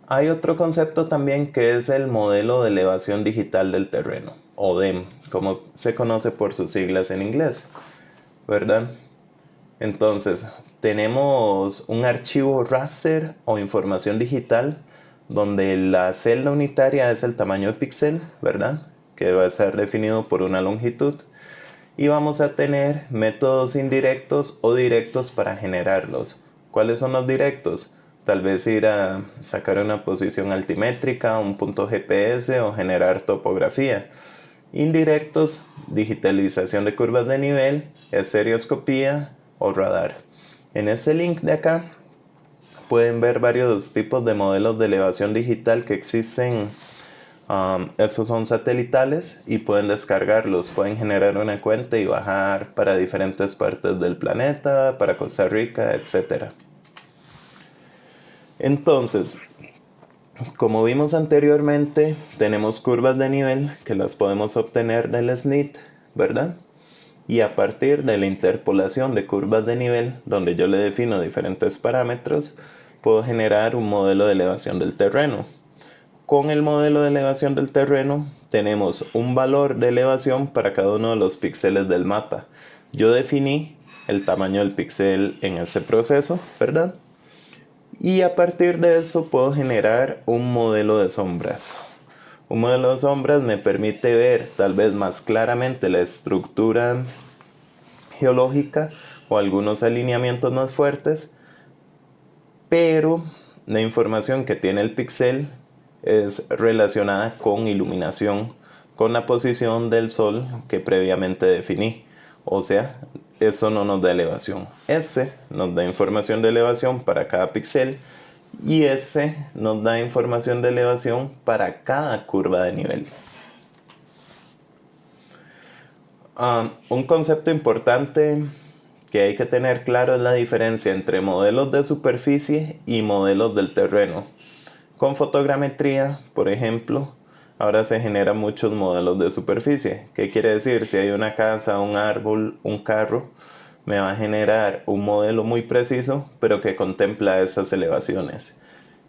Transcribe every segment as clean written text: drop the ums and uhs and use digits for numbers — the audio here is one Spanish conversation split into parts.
Hay otro concepto también que es el modelo de elevación digital del terreno, o DEM, como se conoce por sus siglas en inglés, ¿verdad? Entonces, tenemos un archivo raster o información digital donde la celda unitaria es el tamaño de píxel, ¿verdad? Que va a ser definido por una longitud. Y vamos a tener métodos indirectos o directos para generarlos. ¿Cuáles son los directos? Tal vez ir a sacar una posición altimétrica, un punto GPS o generar topografía. Indirectos, digitalización de curvas de nivel, estereoscopía o radar. En este link de acá pueden ver varios tipos de modelos de elevación digital que existen. Estos son satelitales y pueden descargarlos, pueden generar una cuenta y bajar para diferentes partes del planeta, para Costa Rica, etc. Entonces, como vimos anteriormente, tenemos curvas de nivel que las podemos obtener del SNIT, ¿verdad? Y a partir de la interpolación de curvas de nivel, donde yo le defino diferentes parámetros, puedo generar un modelo de elevación del terreno. Con el modelo de elevación del terreno tenemos un valor de elevación para cada uno de los píxeles del mapa. Yo definí el tamaño del píxel en ese proceso, ¿verdad? Y a partir de eso puedo generar un modelo de sombras. Un modelo de sombras me permite ver tal vez más claramente la estructura geológica o algunos alineamientos más fuertes, pero la información que tiene el píxel es relacionada con iluminación, con la posición del sol que previamente definí. O sea, eso no nos da elevación. S nos da información de elevación para cada píxel y S nos da información de elevación para cada curva de nivel. Un concepto importante que hay que tener claro es la diferencia entre modelos de superficie y modelos del terreno. Con fotogrametría, por ejemplo, ahora se generan muchos modelos de superficie. ¿Qué quiere decir? Si hay una casa, un árbol, un carro, me va a generar un modelo muy preciso, pero que contempla esas elevaciones.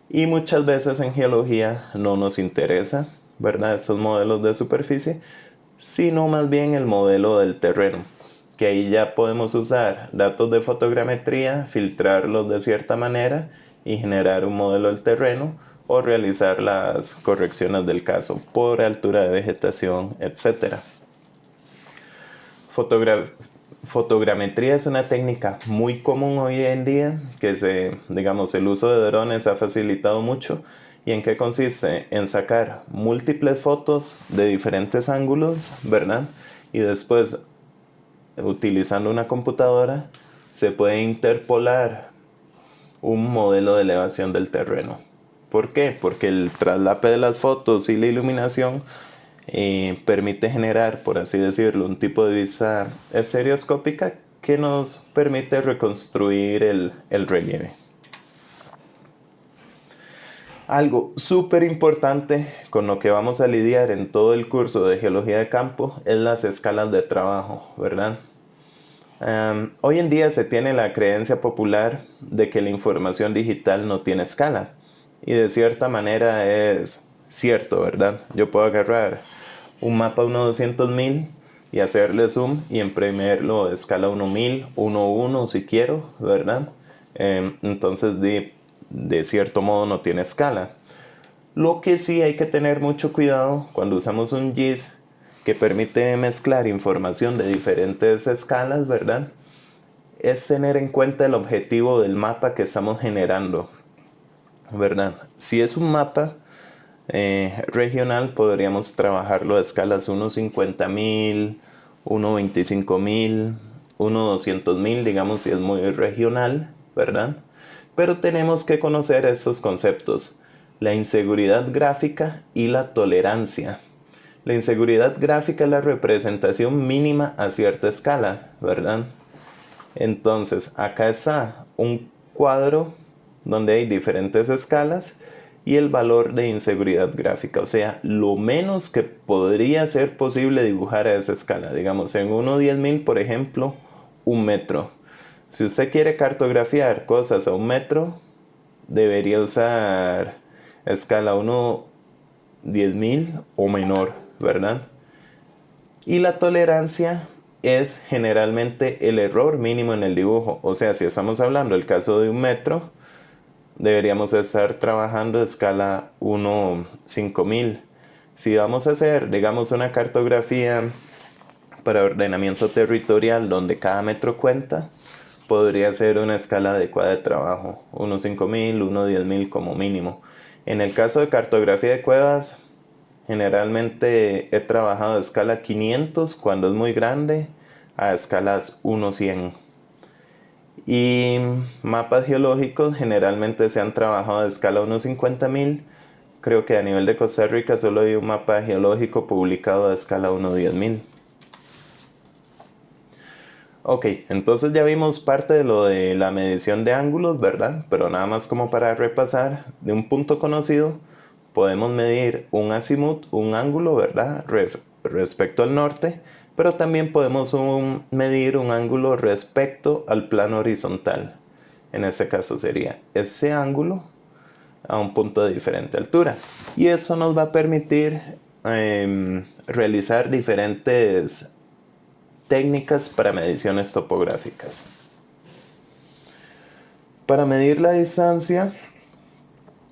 Y muchas veces en geología no nos interesa, ¿verdad? Esos modelos de superficie, sino más bien el modelo del terreno, que ahí ya podemos usar datos de fotogrametría, filtrarlos de cierta manera y generar un modelo del terreno o realizar las correcciones del caso por altura de vegetación, etc. Fotogrametría es una técnica muy común hoy en día que el uso de drones ha facilitado mucho. ¿Y en qué consiste? En sacar múltiples fotos de diferentes ángulos, ¿verdad? Y después, utilizando una computadora, se puede interpolar un modelo de elevación del terreno. ¿Por qué? Porque el traslape de las fotos y la iluminación permite generar, por así decirlo, un tipo de vista estereoscópica que nos permite reconstruir el relieve. Algo súper importante con lo que vamos a lidiar en todo el curso de geología de campo es las escalas de trabajo, ¿verdad? Hoy en día se tiene la creencia popular de que la información digital no tiene escala. Y de cierta manera es cierto, ¿verdad? Yo puedo agarrar un mapa 1/200.000 y hacerle zoom y imprimirlo a escala 1.000, 1:1 si quiero, ¿verdad? Entonces de cierto modo no tiene escala. Lo que sí hay que tener mucho cuidado cuando usamos un GIS que permite mezclar información de diferentes escalas, ¿verdad? Es tener en cuenta el objetivo del mapa que estamos generando, ¿verdad? Si es un mapa regional, podríamos trabajarlo a escalas 1/50.000, 1/25.000, 1/200.000, digamos si es muy regional, ¿verdad? Pero tenemos que conocer estos conceptos, la inseguridad gráfica y la tolerancia. La inseguridad gráfica es la representación mínima a cierta escala, ¿verdad? Entonces, acá está un cuadro donde hay diferentes escalas y el valor de inseguridad gráfica, o sea, lo menos que podría ser posible dibujar a esa escala. Digamos, en 1/10.000, por ejemplo, 1 metro. Si usted quiere cartografiar cosas a 1 metro, debería usar escala 1/10.000 o menor, ¿verdad? Y la tolerancia es generalmente el error mínimo en el dibujo. O sea, si estamos hablando del caso de 1 metro, deberíamos estar trabajando a escala 1/5000. Si vamos a hacer, digamos, una cartografía para ordenamiento territorial donde cada metro cuenta, podría ser una escala adecuada de trabajo, 1/5000, 1/10.000 como mínimo. En el caso de cartografía de cuevas, generalmente he trabajado a escala 500 cuando es muy grande, a escalas 1/100. Y mapas geológicos generalmente se han trabajado a escala 1/50.000. Creo que a nivel de Costa Rica solo hay un mapa geológico publicado a escala 1/10.000. Ok, entonces ya vimos parte de lo de la medición de ángulos, ¿verdad? Pero nada más como para repasar, de un punto conocido podemos medir un azimut, un ángulo, ¿verdad? Respecto al norte, pero también podemos medir un ángulo respecto al plano horizontal. En este caso sería ese ángulo a un punto de diferente altura. Y eso nos va a permitir realizar diferentes técnicas para mediciones topográficas. Para medir la distancia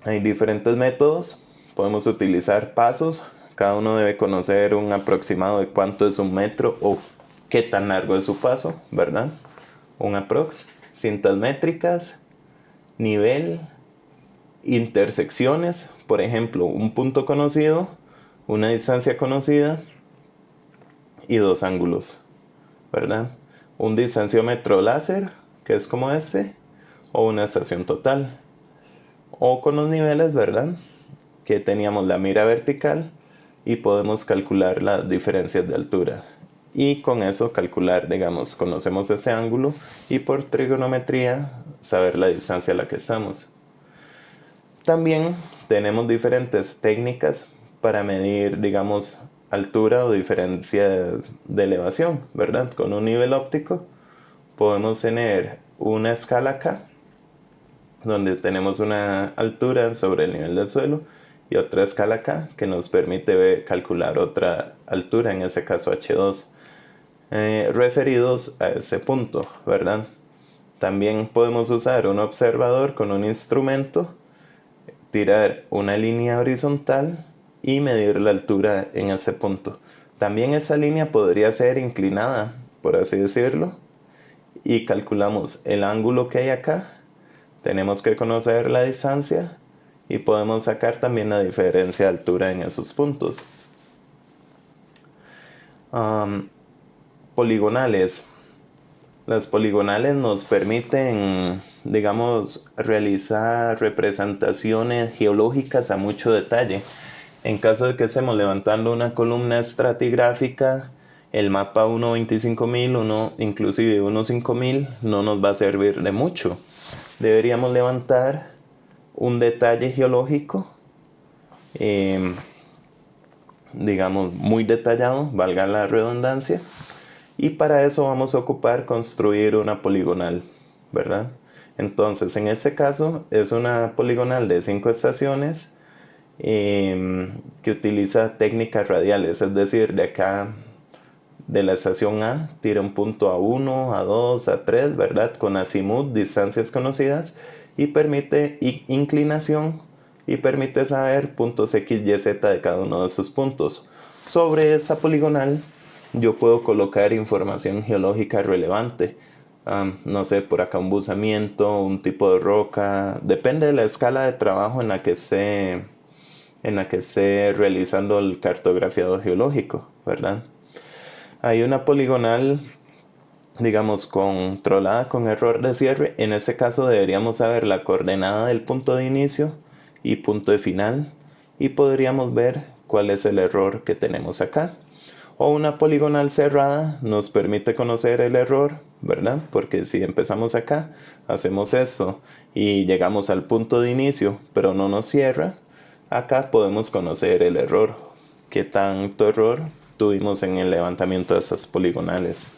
hay diferentes métodos. Podemos utilizar pasos. Cada uno debe conocer un aproximado de cuánto es 1 metro o qué tan largo es su paso, ¿verdad? Un aprox. Cintas métricas, nivel, intersecciones, por ejemplo, un punto conocido, una distancia conocida y 2 ángulos, ¿verdad? Un distanciómetro láser, que es como este, o una estación total. O con los niveles, ¿verdad? Que teníamos la mira vertical y podemos calcular las diferencias de altura. Y con eso calcular, digamos, conocemos ese ángulo y por trigonometría saber la distancia a la que estamos. También tenemos diferentes técnicas para medir, digamos, altura o diferencias de elevación, ¿verdad? Con un nivel óptico podemos tener una escala K, donde tenemos una altura sobre el nivel del suelo, y otra escala K que nos permite calcular otra altura, en ese caso H2, referidos a ese punto, ¿verdad? También podemos usar un observador con un instrumento, tirar una línea horizontal y medir la altura en ese punto. También esa línea podría ser inclinada, por así decirlo, y calculamos el ángulo que hay acá. Tenemos que conocer la distancia y podemos sacar también la diferencia de altura en esos puntos. Poligonales. Las poligonales nos permiten, digamos, realizar representaciones geológicas a mucho detalle. En caso de que estemos levantando una columna estratigráfica, el mapa 1/25.000, inclusive 1/5000, no nos va a servir de mucho. Deberíamos levantar un detalle geológico, digamos, muy detallado, valga la redundancia. Y para eso vamos a ocupar construir una poligonal, ¿verdad? Entonces, en este caso es una poligonal de 5 estaciones que utiliza técnicas radiales, es decir, de acá de la estación A tira un punto a 1, a 2, a 3, ¿verdad? Con azimut, distancias conocidas, y permite inclinación y permite saber puntos X, Y, Z de cada uno de esos puntos. Sobre esa poligonal yo puedo colocar información geológica relevante. No sé, por acá un buzamiento, un tipo de roca, depende de la escala de trabajo en la que esté realizando el cartografiado geológico, ¿verdad? Hay una poligonal, digamos, controlada con error de cierre. En ese caso deberíamos saber la coordenada del punto de inicio y punto de final, y podríamos ver cuál es el error que tenemos acá. O una poligonal cerrada nos permite conocer el error, ¿verdad? Porque si empezamos acá, hacemos esto y llegamos al punto de inicio, pero no nos cierra, acá podemos conocer el error. ¿Qué tanto error tuvimos en el levantamiento de esas poligonales?